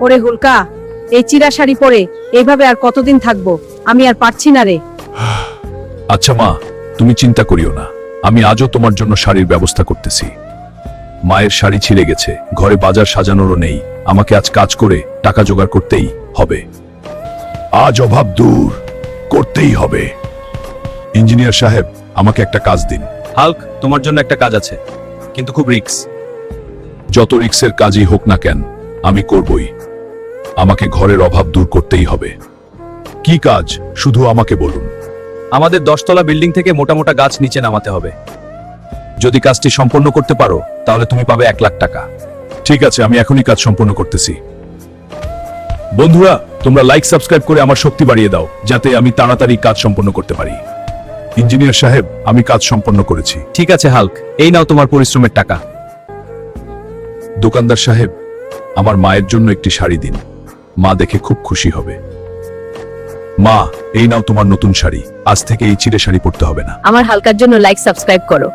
ওরে হুলকা, এই চিরা শাড়ি পরে এইভাবে আর কতদিন থাকবো? আমি আর পারছি না রে। আচ্ছা মা, তুমি চিন্তা করিও না, আমি আজও তোমার জন্য শাড়ির ব্যবস্থা করতেছি। মায়ের শাড়ি ছিঁড়ে গেছে, ঘরে বাজার সাজানোরও নেই, আমাকে আজ কাজ করে টাকা জোগাড় করতেই হবে। আজ অভাব দূর করতেই হবে। ইঞ্জিনিয়ার সাহেব, আমাকে একটা কাজ দিন। হাল্ক, তোমার জন্য একটা কাজ আছে, কিন্তু খুব রিস্ক। যত রিক্সের কাজই হোক না কেন, আমি করবই। আমাকে ঘরের অভাব দূর করতেই হবে। কি কাজ শুধু আমাকে বলুন। আমাদের 10তলা বিল্ডিং থেকে মোটা মোটা গাছ নিচে নামাতে হবে। যদি কাজটি সম্পন্ন করতে পারো তাহলে তুমি পাবে 1 লাখ টাকা। ঠিক আছে, আমি এখনই কাজ সম্পন্ন করতেছি। বন্ধুরা, তোমরা লাইক সাবস্ক্রাইব করে আমার শক্তি বাড়িয়ে দাও, যাতে আমি তাড়াতাড়ি কাজ সম্পন্ন করতে পারি। ইঞ্জিনিয়ার সাহেব, আমি কাজ সম্পন্ন করেছি। ঠিক আছে হাল্ক, এই নাও তোমার পরিশ্রমের টাকা। দোকানদার সাহেব, আমার মায়ের জন্য একটি শাড়ি দিন, মা দেখে খুব খুশি হবে। মা, এই নাও তোমার নতুন শাড়ি, আজ থেকে এই চিড়ে শাড়ি পরতে হবে না। আমার হালকার জন্য লাইক সাবস্ক্রাইব করো।